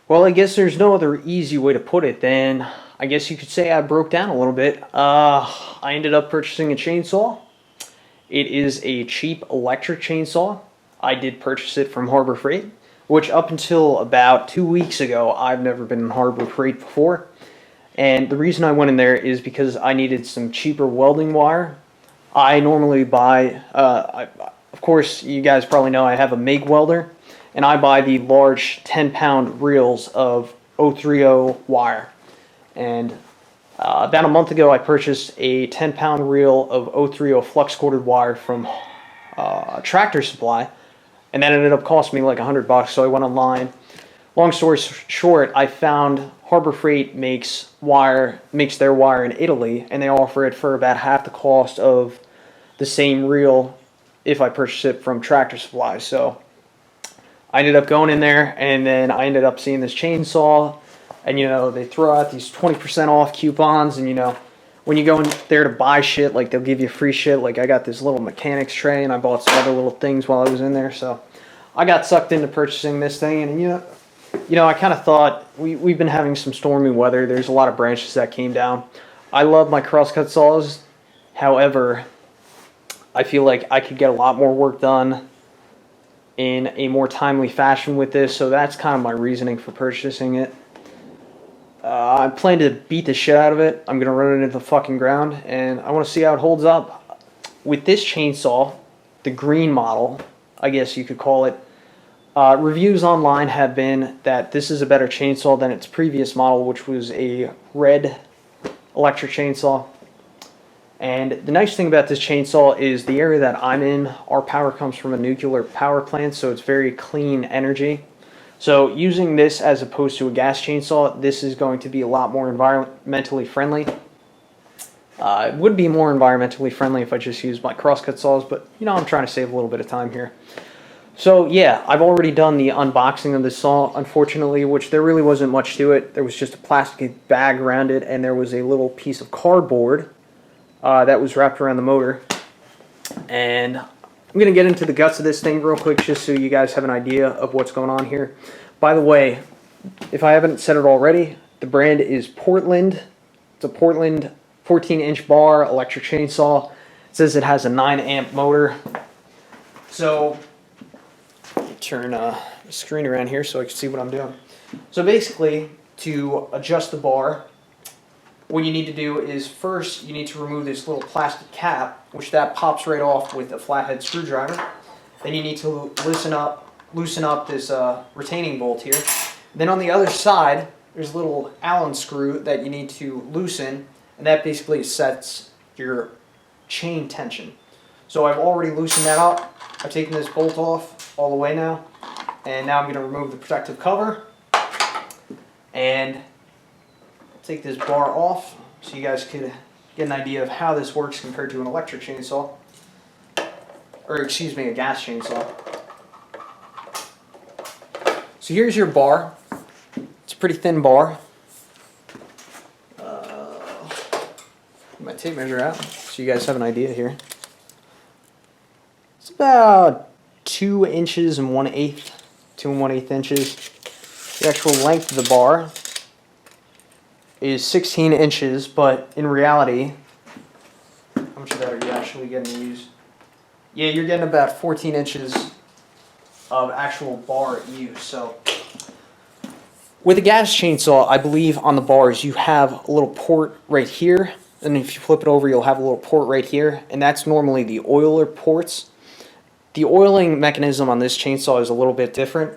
Well, I guess there's no other easy way to put it than I guess you could say I broke down a little bit. I ended up purchasing a chainsaw. It is a cheap electric chainsaw. I did purchase it from Harbor Freight, which up until about 2 weeks ago, I've never been in Harbor Freight before. And the reason I went in there is because I needed some cheaper welding wire. I normally buy, of course, you guys probably know I have a MIG welder, and I buy the large 10-pound reels of 030 wire. And about a month ago, I purchased a 10-pound reel of 030 flux-corded wire from Tractor Supply, and that ended up costing me like $100. So I went online. Long story short, I found Harbor Freight makes their wire in Italy, and they offer it for about half the cost of the same reel if I purchase it from Tractor Supply. So I ended up going in there, and then I ended up seeing this chainsaw, and they throw out these 20% off coupons, and when you go in there to buy shit, like they'll give you free shit. Like I got this little mechanics tray, and I bought some other little things while I was in there. So I got sucked into purchasing this thing, and I kind of thought we've been having some stormy weather. There's a lot of branches that came down. I love my crosscut saws. However, I feel like I could get a lot more work done in a more timely fashion with this, so that's kind of my reasoning for purchasing it. I plan to beat the shit out of it. I'm going to run it into the fucking ground, and I want to see how it holds up. With this chainsaw, the green model, I guess you could call it, reviews online have been that this is a better chainsaw than its previous model, which was a red electric chainsaw. And the nice thing about this chainsaw is the area that I'm in, our power comes from a nuclear power plant, so it's very clean energy. So using this as opposed to a gas chainsaw, this is going to be a lot more environmentally friendly. It would be more environmentally friendly if I just used my crosscut saws, but I'm trying to save a little bit of time here. So yeah, I've already done the unboxing of this saw, unfortunately, which there really wasn't much to it. There was just a plastic bag around it, and there was a little piece of cardboard that was wrapped around the motor. And I'm going to get into the guts of this thing real quick just so you guys have an idea of what's going on here. By the way, if I haven't said it already, the brand is Portland. It's a Portland 14-inch bar electric chainsaw. It says it has a 9-amp motor. So turn the screen around here so I can see what I'm doing. So basically, to adjust the bar, what you need to do is first you need to remove this little plastic cap, which that pops right off with a flathead screwdriver. Then you need to loosen up this retaining bolt here. Then on the other side, there's a little Allen screw that you need to loosen, and that basically sets your chain tension. So I've already loosened that up. I've taken this bolt off all the way now, and now I'm going to remove the protective cover and take this bar off so you guys could get an idea of how this works compared to an electric chainsaw, or excuse me, a gas chainsaw. So here's your bar. It's a pretty thin bar. Get my tape measure out so you guys have an idea here. It's about 2 inches and 1/8, 2 1/8 inches. The actual length of the bar is 16 inches, but in reality, how much of that are you actually getting to use? Yeah, you're getting about 14 inches of actual bar use. So with a gas chainsaw, I believe on the bars you have a little port right here, and if you flip it over, you'll have a little port right here, and that's normally the oiler ports. The oiling mechanism on this chainsaw is a little bit different.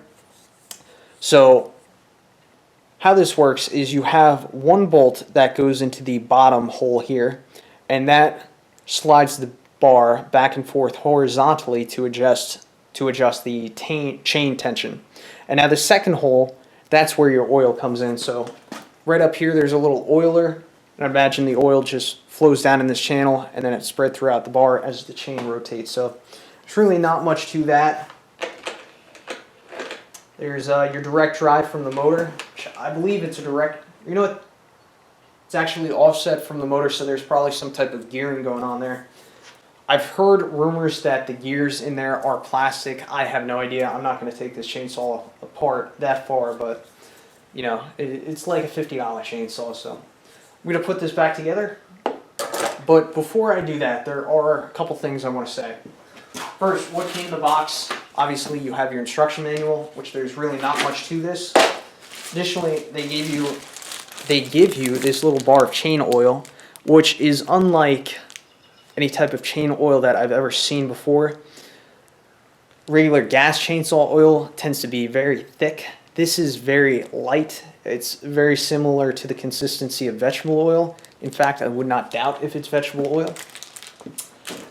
So how this works is you have one bolt that goes into the bottom hole here, and that slides the bar back and forth horizontally to adjust the chain tension. And now the second hole, that's where your oil comes in. So right up here there's a little oiler, and I imagine the oil just flows down in this channel, and then it's spread throughout the bar as the chain rotates. So there's really not much to that. There's your direct drive from the motor, which I believe it's a direct, it's actually offset from the motor, so there's probably some type of gearing going on there. I've heard rumors that the gears in there are plastic. I have no idea. I'm not going to take this chainsaw apart that far, but you know, it's like a $50 chainsaw. So I'm going to put this back together. But before I do that, there are a couple things I want to say. First, what came in the box? Obviously, you have your instruction manual, which there's really not much to this. Additionally, they give you this little bar of chain oil, which is unlike any type of chain oil that I've ever seen before. Regular gas chainsaw oil tends to be very thick. This is very light. It's very similar to the consistency of vegetable oil. In fact, I would not doubt if it's vegetable oil.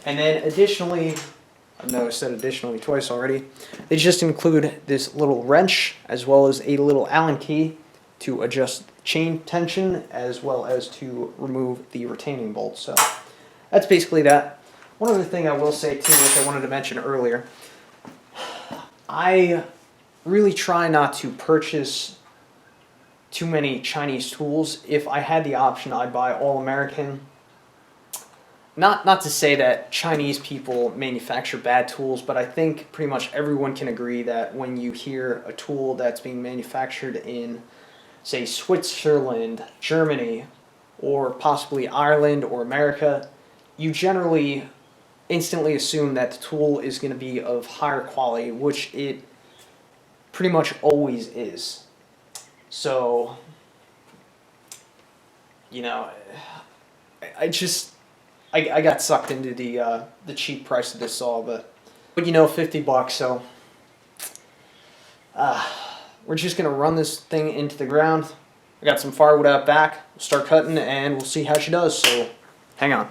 And then additionally, I know I said additionally twice already, they just include this little wrench as well as a little Allen key to adjust chain tension as well as to remove the retaining bolt. So that's basically that. One other thing I will say too, which I wanted to mention earlier, I really try not to purchase too many Chinese tools. If I had the option, I'd buy all American. Not to say that Chinese people manufacture bad tools, but I think pretty much everyone can agree that when you hear a tool that's being manufactured in, say, Switzerland, Germany, or possibly Ireland or America, you generally instantly assume that the tool is going to be of higher quality, which it pretty much always is. So, you know, I got sucked into the cheap price of this saw, but you know, $50. So we're just gonna run this thing into the ground. I got some firewood out back. We'll start cutting, and we'll see how she does. So hang on.